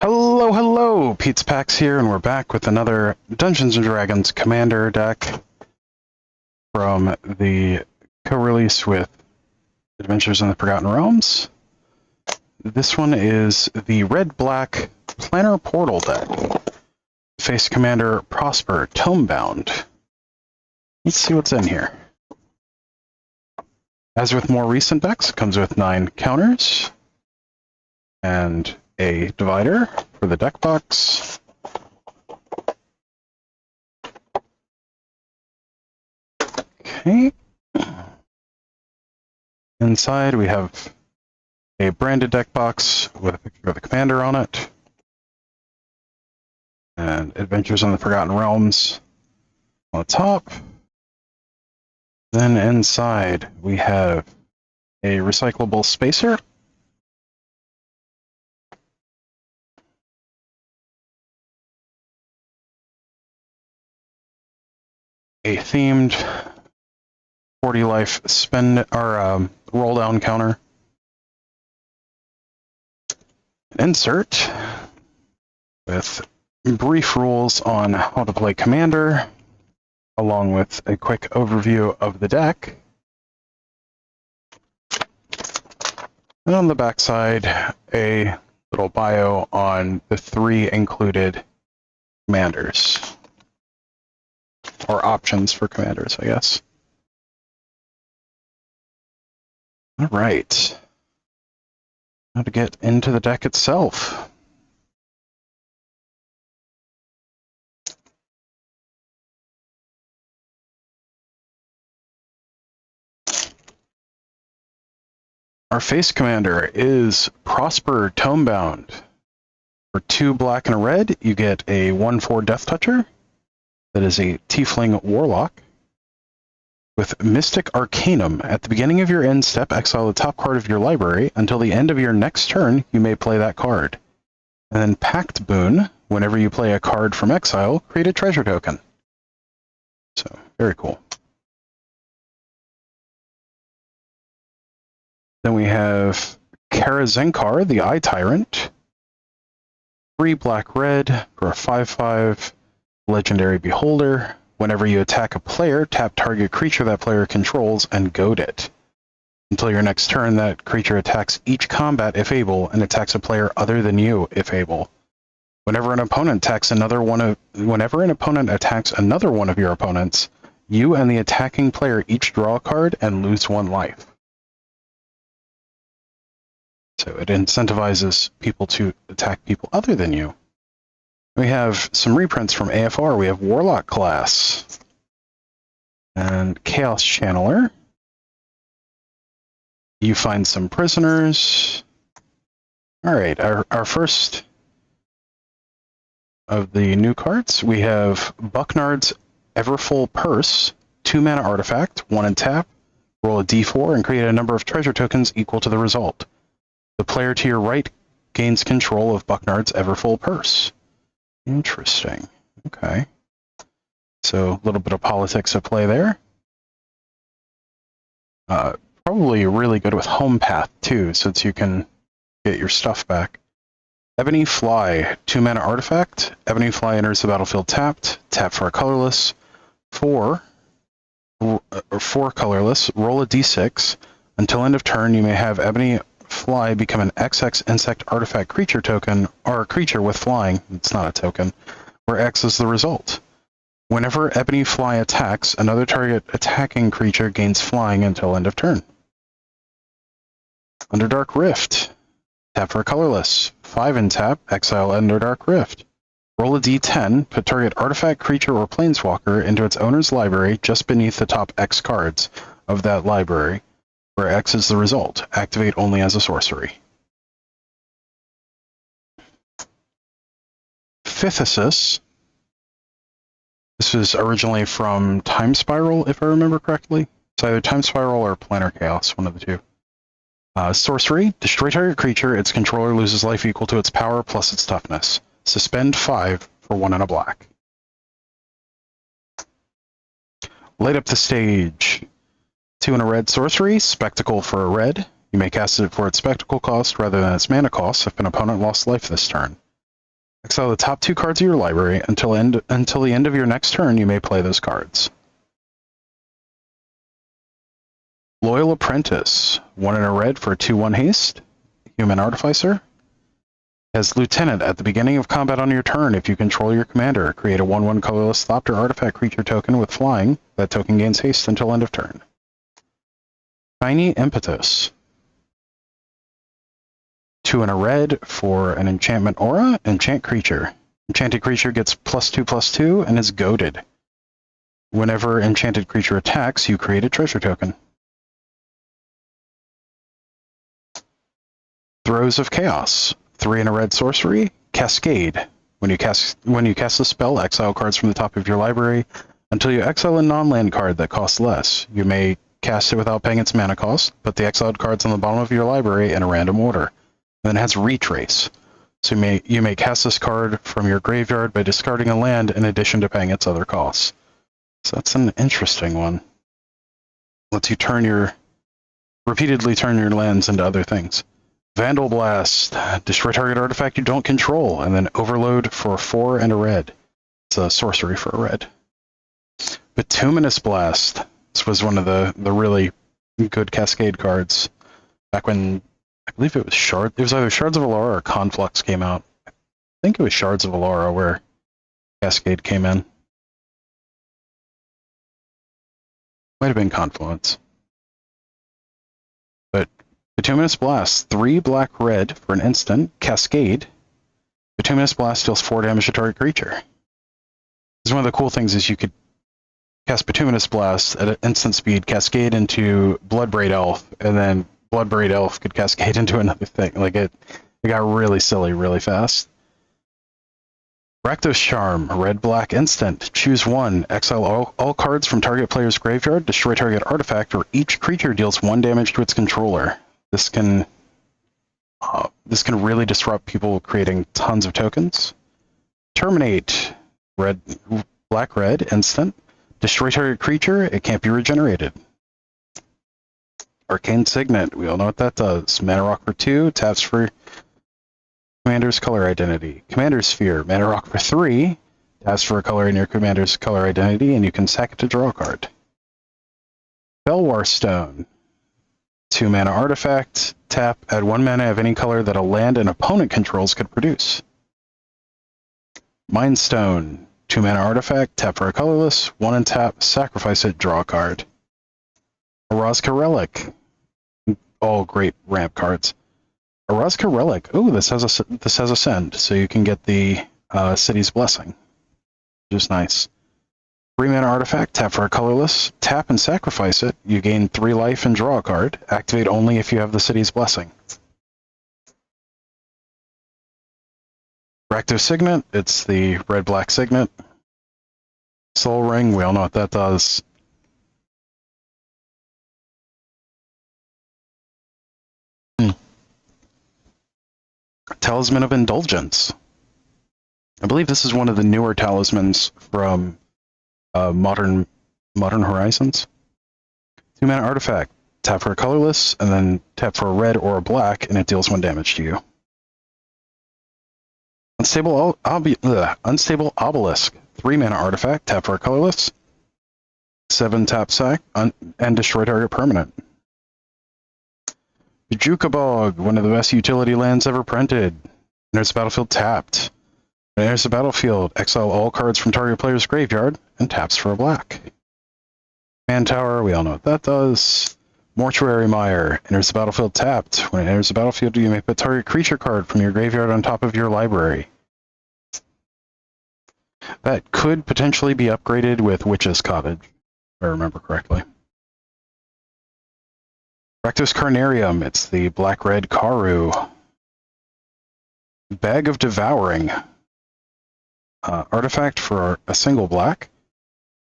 Hello, hello! Pete's Pax here, and we're back with another Dungeons & Dragons Commander deck from the co-release with Adventures in the Forgotten Realms. This one is the red-black Planar Portal deck. Face Commander Prosper, Tomebound. Let's see what's in here. As with more recent decks, it comes with 9 counters and a divider for the deck box. Okay. Inside we have a branded deck box with a picture of the commander on it. And Adventures in the Forgotten Realms on the top. Then inside we have a recyclable spacer. A themed 40 life spend or roll down counter. An insert with brief rules on how to play Commander, along with a quick overview of the deck. And on the back side, a little bio on the 3 included commanders. Or options for commanders, I guess. Alright. Now to get into the deck itself. Our face commander is Prosper, Tomebound. For 2 black and a red, you get a 1/4 Death Toucher. That is a Tiefling Warlock. With Mystic Arcanum, at the beginning of your end step, exile the top card of your library. Until the end of your next turn, you may play that card. And then Pact Boon, whenever you play a card from exile, create a treasure token. So, very cool. Then we have Karazenkar, the Eye Tyrant. 3 black-red for a 5/5 Legendary Beholder. Whenever you attack a player, tap target creature that player controls and goad it. Until your next turn, that creature attacks each combat if able, and attacks a player other than you if able. Whenever an opponent attacks another one of your opponents, you and the attacking player each draw a card and lose 1 life. So it incentivizes people to attack people other than you. We have some reprints from AFR. We have Warlock class and Chaos Channeler. You find some prisoners. All right, our first of the new cards, we have Bucknard's Everfull Purse, 2-mana artifact, 1 and tap, roll a d4 and create a number of treasure tokens equal to the result. The player to your right gains control of Bucknard's Everfull Purse. Interesting. Okay. So a little bit of politics at play there. Probably really good with Home Path too, since you can get your stuff back. Ebony Fly, 2-mana artifact. Ebony Fly enters the battlefield tapped. Tap for a colorless. 4 colorless. Roll a d6. Until end of turn, you may have Ebony Fly become an XX insect artifact creature token, or a creature with flying, it's not a token, where X is the result. Whenever Ebony Fly attacks, another target attacking creature gains flying until end of turn. Underdark Rift. Tap for a colorless. 5 and tap, exile Underdark Rift. Roll a d10, put target artifact, creature, or planeswalker into its owner's library just beneath the top X cards of that library, where X is the result. Activate only as a sorcery. Phthisis. This is originally from Time Spiral, if I remember correctly. It's either Time Spiral or Planar Chaos, one of the two. Sorcery. Destroy target creature. Its controller loses life equal to its power plus its toughness. Suspend 5 for 1 and a black. Light up the stage. 2 and a red sorcery, Spectacle for a red. You may cast it for its spectacle cost rather than its mana cost if an opponent lost life this turn. Exile the top 2 cards of your library until the end of your next turn. You may play those cards. Loyal Apprentice, 1 and a red for a 2/1 haste. Human Artificer. Has Lieutenant at the beginning of combat on your turn. If you control your commander, create a 1/1 colorless Thopter artifact creature token with flying. That token gains haste until end of turn. Tiny Impetus. 2 and a red for an enchantment aura. Enchant creature. Enchanted creature gets +2/+2 and is goaded. Whenever enchanted creature attacks, you create a treasure token. Throes of Chaos. 3 and a red sorcery. Cascade. When you cast the spell, exile cards from the top of your library until you exile a non-land card that costs less. You may cast it without paying its mana cost. Put the exiled cards on the bottom of your library in a random order. And then it has Retrace. So you may cast this card from your graveyard by discarding a land in addition to paying its other costs. So that's an interesting one. Lets you repeatedly turn your lands into other things. Vandal Blast. Destroy target artifact you don't control, and then Overload for 4 and a red. It's a sorcery for a red. Bituminous Blast. This was one of the really good Cascade cards back when, I believe it was either Shards of Alara or Conflux came out. I think it was Shards of Alara where Cascade came in. Might have been Confluence. But Bituminous Blast, 3 black-red for an instant. Cascade. Bituminous Blast deals 4 damage to target creature. One of the cool things is you could cast Bituminous Blast at an instant speed, cascade into Bloodbraid Elf, and then Bloodbraid Elf could cascade into another thing. Like it got really silly really fast. Rakdos Charm, red-black instant. Choose 1. Exile all cards from target player's graveyard. Destroy target artifact, or each creature deals 1 damage to its controller. This can really disrupt people creating tons of tokens. Terminate, black-red instant. Destroy target creature. It can't be regenerated. Arcane Signet. We all know what that does. Mana Rock for 2. Taps for Commander's color identity. Commander's Sphere. Mana Rock for 3. Taps for a color in your commander's color identity, and you can sack it to draw a card. Belwar Stone. 2 mana artifact. Tap. Add 1 mana of any color that a land an opponent controls could produce. Mind Stone. 2 mana artifact. Tap for a colorless. 1 and tap. Sacrifice it. Draw a card. Orazka Relic. All great ramp cards. Orazka Relic. Oh, this has Ascend, so you can get the City's Blessing, which is nice. 3 mana artifact. Tap for a colorless. Tap and sacrifice it. You gain 3 life and draw a card. Activate only if you have the City's Blessing. Rakdos Signet. It's the red-black Signet. Soul Ring. We all know what that does. Talisman of Indulgence. I believe this is one of the newer talismans from Modern Horizons. 2 mana artifact. Tap for a colorless, and then tap for a red or a black, and it deals 1 damage to you. Unstable Obelisk. 3 mana artifact. Tap for a colorless. 7 tap sack, and destroy target permanent. Jukabog, one of the best utility lands ever printed. Enters the battlefield tapped. When it enters the battlefield, exile all cards from target player's graveyard and taps for a black. Command Tower, we all know what that does. Mortuary Mire, enters the battlefield tapped. When it enters the battlefield, you may put target creature card from your graveyard on top of your library. That could potentially be upgraded with Witch's Cottage, if I remember correctly. Rakdos Carnarium, it's the black-red Karu. Bag of Devouring. Artifact for a single black.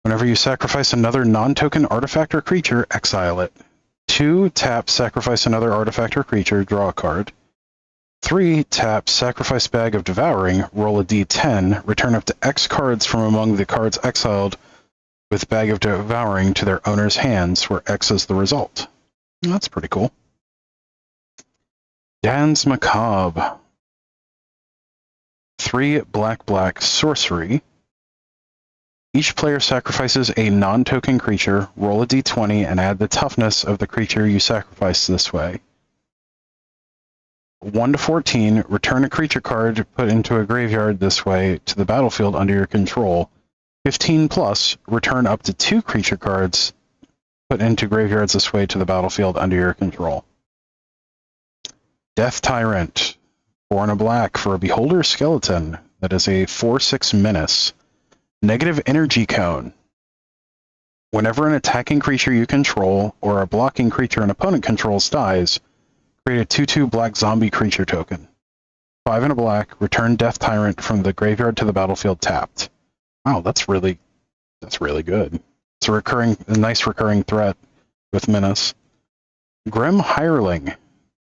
Whenever you sacrifice another non-token artifact or creature, exile it. 2, tap, sacrifice another artifact or creature, draw a card. 3, tap, sacrifice Bag of Devouring, roll a d10, return up to X cards from among the cards exiled with Bag of Devouring to their owner's hands, where X is the result. That's pretty cool. Dan's Macabre. 3 black sorcery. Each player sacrifices a non-token creature, roll a d20, and add the toughness of the creature you sacrifice this way. 1 to 14, return a creature card put into a graveyard this way to the battlefield under your control. 15 plus, return up to 2 creature cards put into graveyards this way to the battlefield under your control. Death Tyrant, 4 and a black for a Beholder Skeleton. That is a 4/6 menace. Negative Energy Cone. Whenever an attacking creature you control or a blocking creature an opponent controls dies, create a 2/2 black zombie creature token. 5 and a black, return Death Tyrant from the graveyard to the battlefield tapped. Wow, that's really good. It's a nice recurring threat with menace. Grim Hireling,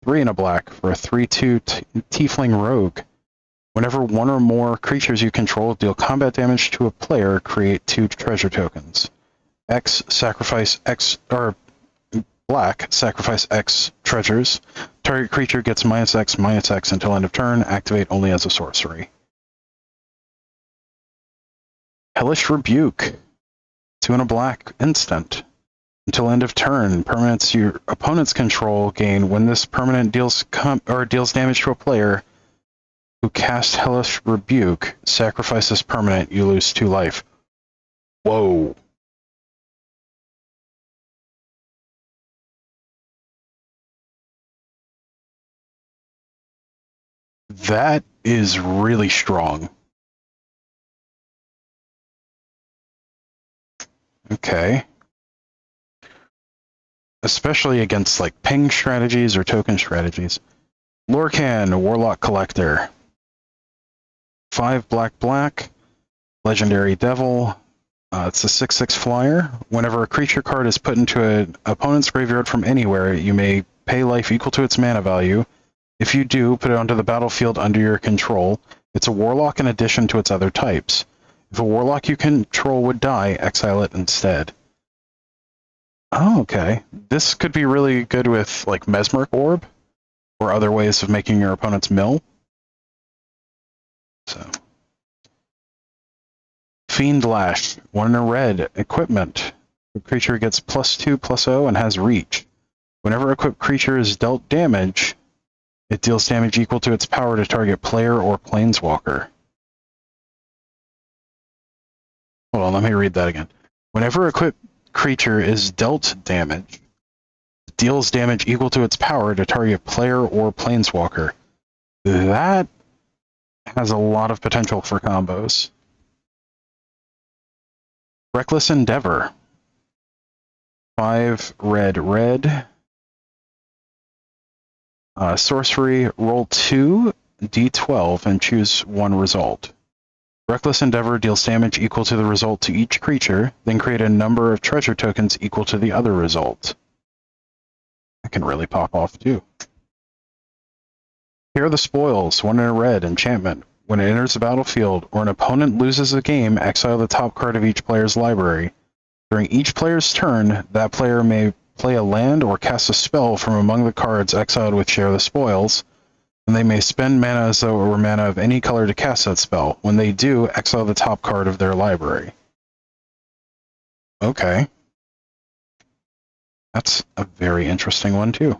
3 and a black for a 3/2 Tiefling Rogue. Whenever one or more creatures you control deal combat damage to a player, create 2 treasure tokens. X, sacrifice X, or black, sacrifice X treasures. Target creature gets -X until end of turn. Activate only as a sorcery. Hellish Rebuke, 2 and a black instant. Until end of turn, permanents your opponent's control gain when this permanent deals damage to a player who casts Hellish Rebuke. Sacrifice this permanent, you lose 2 life. Whoa. That is really strong. Okay. Especially against like ping strategies or token strategies. Lorcan, Warlock Collector. 5 black, Legendary Devil. It's a 6/6 flyer. Whenever a creature card is put into an opponent's graveyard from anywhere, you may pay life equal to its mana value. If you do, put it onto the battlefield under your control. It's a Warlock in addition to its other types. If a Warlock you control would die, exile it instead. Oh, okay. This could be really good with like Mesmeric Orb or other ways of making your opponent's mill. So, Fiend Lash, 1 in a red, equipment. The creature gets +2/+0 and has reach. Whenever equipped creature is dealt damage, it deals damage equal to its power to target player or planeswalker. Hold on, let me read that again. Whenever equipped creature is dealt damage, it deals damage equal to its power to target player or planeswalker. That has a lot of potential for combos. Reckless Endeavor. 5 red. Sorcery, roll 2 d12 and choose 1 result. Reckless Endeavor deals damage equal to the result to each creature, then create a number of treasure tokens equal to the other result. That can really pop off too. Here are the Spoils, 1 in a red, enchantment. When it enters the battlefield or an opponent loses a game, exile the top card of each player's library. During each player's turn, that player may play a land or cast a spell from among the cards exiled with Share the Spoils, and they may spend mana as though it were mana of any color to cast that spell. When they do, exile the top card of their library. Okay. That's a very interesting one, too.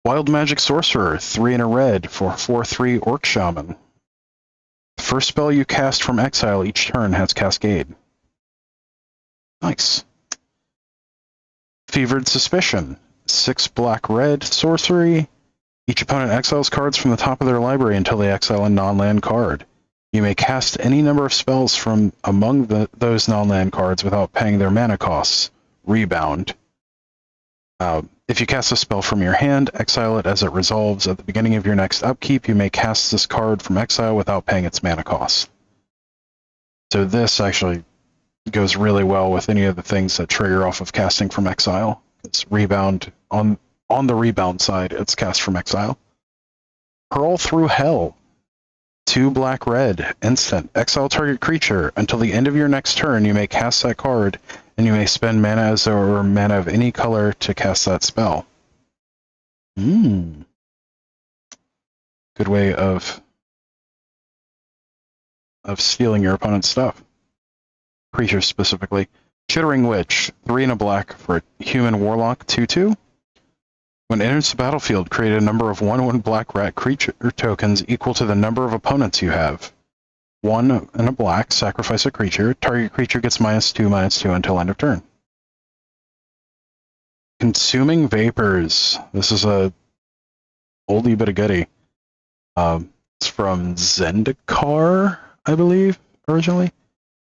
Wild Magic Sorcerer, 3 in a red for 4/3 Orc Shaman. The first spell you cast from exile each turn has Cascade. Nice. Fevered Suspicion, 6 black-red sorcery. Each opponent exiles cards from the top of their library until they exile a non-land card. You may cast any number of spells from among those non-land cards without paying their mana costs. Rebound. If you cast a spell from your hand, exile it as it resolves. At the beginning of your next upkeep, you may cast this card from exile without paying its mana cost. So this actually goes really well with any of the things that trigger off of casting from exile. It's rebound. On the rebound side, it's cast from exile. Hurl Through Hell. 2 black-red, instant. Exile target creature. Until the end of your next turn, you may cast that card, and you may spend mana as though it were mana of any color to cast that spell. Good way of of stealing your opponent's stuff. Creatures specifically. Chittering Witch, 3 and a black for a human warlock, 2/2. When it enters the battlefield, create a number of 1/1 black rat creature tokens equal to the number of opponents you have. 1 and a black, sacrifice a creature. Target creature gets -2/-2 until end of turn. Consuming Vapors. This is a oldie but a goodie. It's from Zendikar, I believe, originally.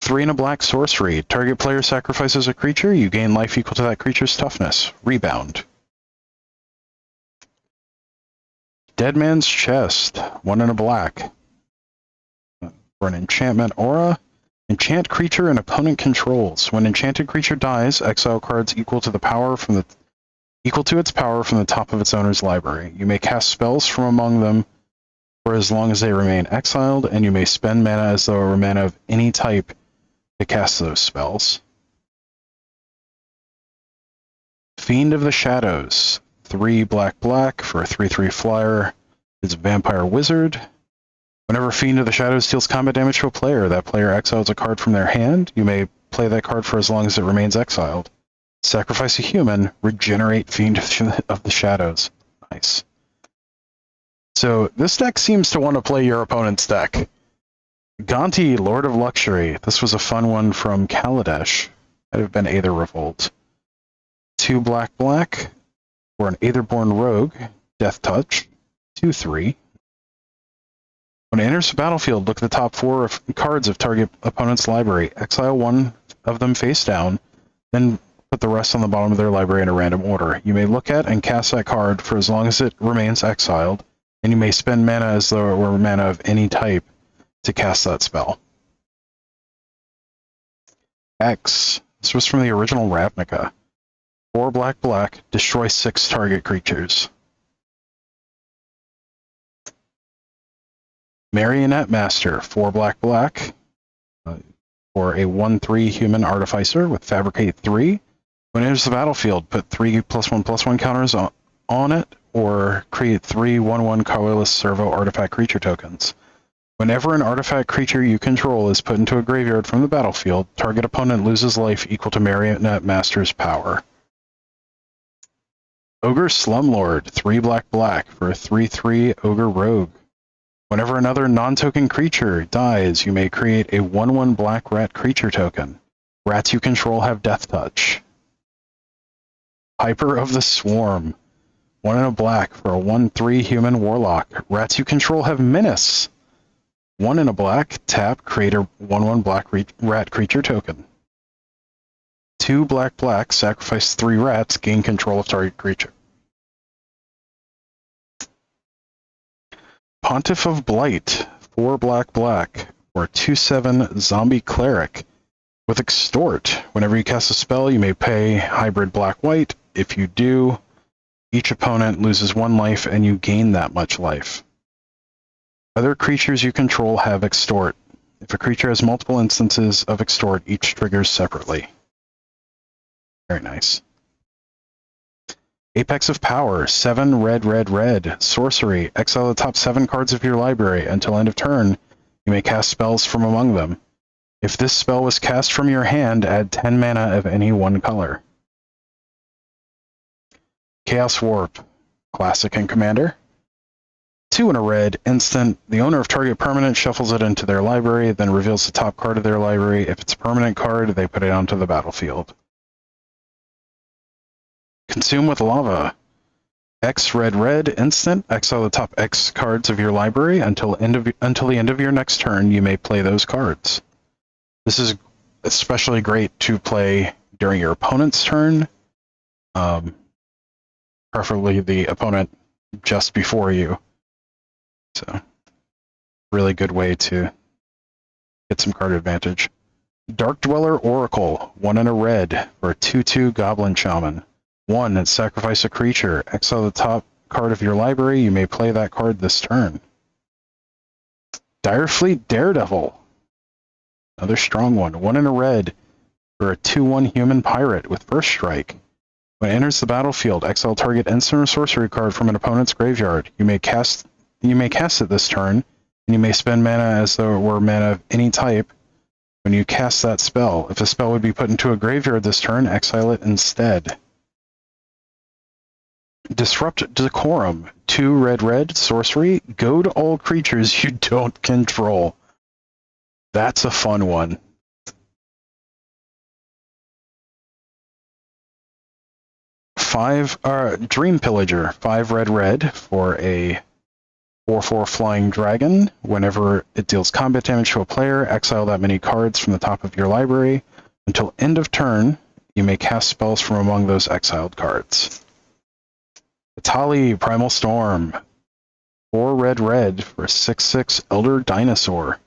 3 and a black sorcery. Target player sacrifices a creature. You gain life equal to that creature's toughness. Rebound. Dead Man's Chest. 1 and a black. For an enchantment aura. Enchant creature and opponent controls. When enchanted creature dies, exile cards equal to its power from the top of its owner's library. You may cast spells from among them for as long as they remain exiled, and you may spend mana as though it were mana of any type to cast those spells. Fiend of the Shadows. 3 black for a 3/3 flyer. It's a vampire wizard. Whenever Fiend of the Shadows deals combat damage to a player, that player exiles a card from their hand. You may play that card for as long as it remains exiled. Sacrifice a human, regenerate Fiend of the Shadows. Nice. So this deck seems to want to play your opponent's deck. Gonti, Lord of Luxury. This was a fun one from Kaladesh. Might have been Aether Revolt. 2 black for an Aetherborn Rogue. Death Touch. 2/3. When it enters the battlefield, look at the top 4 cards of target opponent's library. Exile 1 of them face down, then put the rest on the bottom of their library in a random order. You may look at and cast that card for as long as it remains exiled, and you may spend mana as though it were mana of any type to cast that spell. X. This was from the original Ravnica. 4 black, destroy 6 target creatures. Marionette Master, 4 black, for a 1/3 human artificer with Fabricate 3. When it enters the battlefield, put 3 +1/+1 counters on it, or create 3 1/1 colorless servo artifact creature tokens. Whenever an artifact creature you control is put into a graveyard from the battlefield, target opponent loses life equal to Marionette Master's power. Ogre Slumlord, 3 black for a 3/3 Ogre Rogue. Whenever another non-token creature dies, you may create a 1/1 black rat creature token. Rats you control have Death Touch. Piper of the Swarm. 1 and a black for a 1/3 human warlock. Rats you control have Menace. 1 and a black, tap, create a 1/1 black rat creature token. 2 black, sacrifice 3 rats, gain control of target creature. Pontiff of Blight, 4 black, or a 2/7 zombie cleric with Extort. Whenever you cast a spell, you may pay hybrid black-white. If you do, each opponent loses 1 life and you gain that much life. Other creatures you control have Extort. If a creature has multiple instances of Extort, each triggers separately. Very nice. Apex of Power, 7 red, sorcery. Exile the top 7 cards of your library. Until end of turn, you may cast spells from among them. If this spell was cast from your hand, add 10 mana of any one color. Chaos Warp, classic and commander. 2 and a red, instant. The owner of target permanent shuffles it into their library, then reveals the top card of their library. If it's a permanent card, they put it onto the battlefield. Consume with Lava. X red, instant. Exile the top X cards of your library. Until the end of your next turn, you may play those cards. This is especially great to play during your opponent's turn. Preferably the opponent just before you. So, really good way to get some card advantage. Dark Dweller Oracle, 1 and a red for a 2/2 Goblin Shaman. 1, sacrifice a creature. Exile the top card of your library. You may play that card this turn. Direfleet Daredevil, another strong one. 1 and a red for a 2/1 human pirate with First Strike. When it enters the battlefield, exile target instant or sorcery card from an opponent's graveyard. You may cast it this turn, And you may spend mana as though it were mana of any type when you cast that spell. If a spell would be put into a graveyard this turn, exile it instead. Disrupt Decorum. 2 red sorcery. Goad all creatures you don't control. That's a fun one. Dream Pillager. 5 red for a 4/4 flying dragon. Whenever it deals combat damage to a player, exile that many cards from the top of your library. Until end of turn, you may cast spells from among those exiled cards. Vitali, Primal Storm. 4 red for a 6/6 Elder Dinosaur.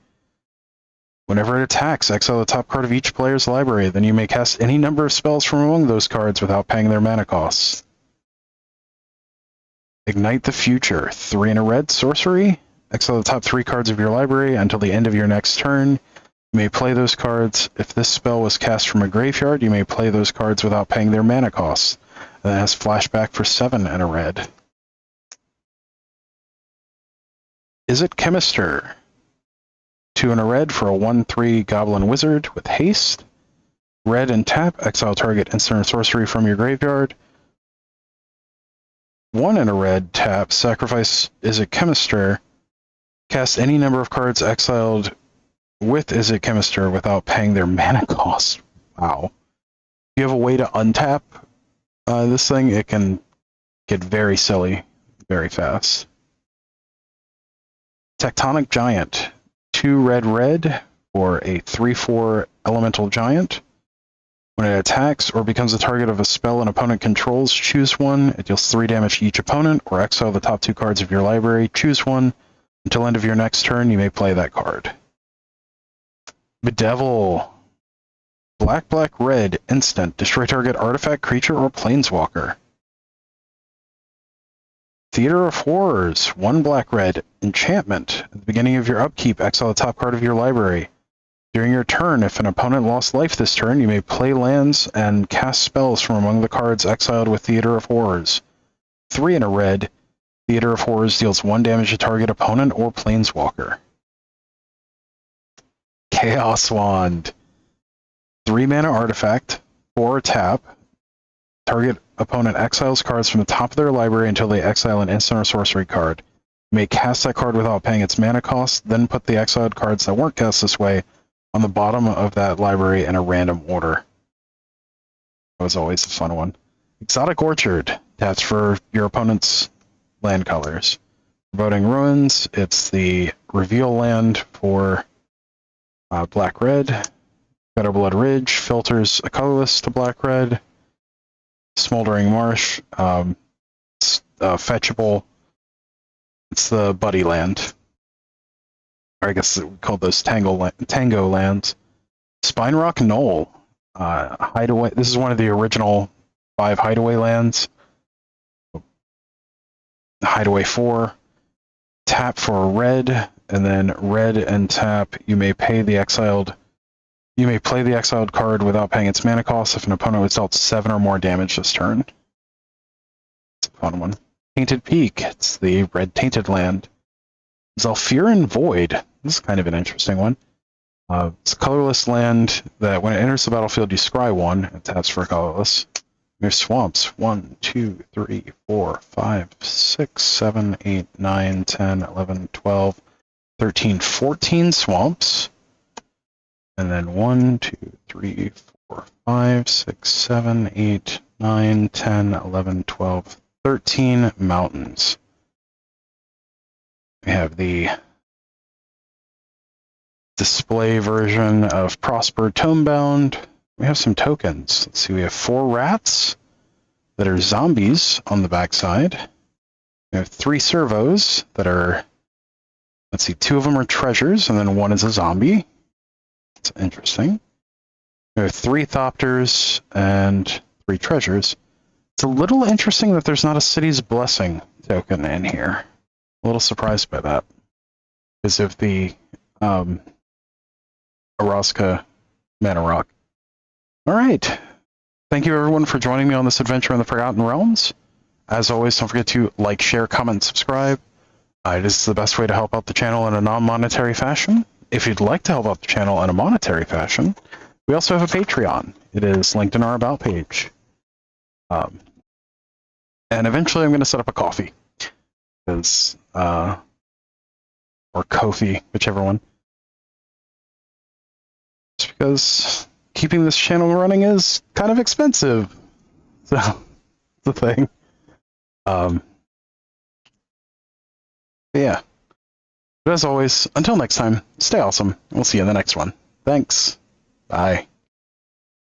Whenever it attacks, exile the top card of each player's library. Then you may cast any number of spells from among those cards without paying their mana costs. Ignite the Future. 3 and a red sorcery. Exile the top 3 cards of your library until the end of your next turn. You may play those cards. If this spell was cast from a graveyard, you may play those cards without paying their mana costs. And it has flashback for 7 and a red. Is it Chemister? 2 and a red for a 1/3 Goblin Wizard with haste. Red and tap, exile target instant or sorcery from your graveyard. 1 and a red, tap, sacrifice Is it Chemister. Cast any number of cards exiled with Is it Chemister without paying their mana cost. Wow. If you have a way to untap this thing, it can get very silly very fast. Tectonic Giant. 2 red for a 3/4 Elemental Giant. When it attacks or becomes the target of a spell an opponent controls, choose one. It deals 3 damage to each opponent, or exile the top 2 cards of your library. Choose one. Until end of your next turn, you may play that card. Bedevil. Black, instant. Destroy target artifact, creature, or planeswalker. Theater of Horrors. 1 black-red. Enchantment. At the beginning of your upkeep, exile the top card of your library. During your turn, if an opponent lost life this turn, you may play lands and cast spells from among the cards exiled with Theater of Horrors. 3 and a red. Theater of Horrors deals 1 damage to target opponent or planeswalker. Chaos Wand. 3 mana artifact, 4 tap. Target opponent exiles cards from the top of their library until they exile an instant or sorcery card. You may cast that card without paying its mana cost, then put the exiled cards that weren't cast this way on the bottom of that library in a random order. That was always a fun one. Exotic Orchard. That's for your opponent's land colors. Voting Ruins. It's the reveal land for black-red. Bitterblood Ridge filters a colorless to black-red. Smoldering Marsh. It's fetchable. It's the buddy land. Or I guess we call those Tango lands. Spinerock Knoll. Hideaway. This is one of the original 5 hideaway lands. Hideaway 4. Tap for a red, and then red and tap. You may play the exiled card without paying its mana cost if an opponent was dealt 7 or more damage this turn. It's a fun one. Tainted Peak. It's the red tainted land. Zhalfirin Void. This is kind of an interesting one. It's a colorless land that when it enters the battlefield, you scry 1. It taps for colorless. There's swamps. 1, 2, 3, 4, 5, 6, 7, 8, 9, 10, 11, 12, 13, 14 swamps. And then 1, 2, 3, 4, 5, 6, 7, 8, 9, 10, 11, 12, 13 mountains. We have the display version of Prosper Tomebound. We have some tokens. Let's see, we have 4 rats that are zombies on the backside. We have 3 servos that are, let's see, 2 of them are treasures, and then 1 is a zombie. That's interesting. We have 3 thopters and 3 treasures. It's a little interesting that there's not a City's Blessing token in here. A little surprised by that. Because of the Araska Mana Rock. Alright. Thank you everyone for joining me on this adventure in the Forgotten Realms. As always, don't forget to like, share, comment, and subscribe. It is the best way to help out the channel in a non-monetary fashion. If you'd like to help out the channel in a monetary fashion, we also have a Patreon. It is linked in our About page. And eventually I'm going to set up a coffee. Because, or Ko-fi, whichever one. Just because keeping this channel running is kind of expensive. So, the thing. Yeah. But as always, until next time, stay awesome. We'll see you in the next one. Thanks. Bye.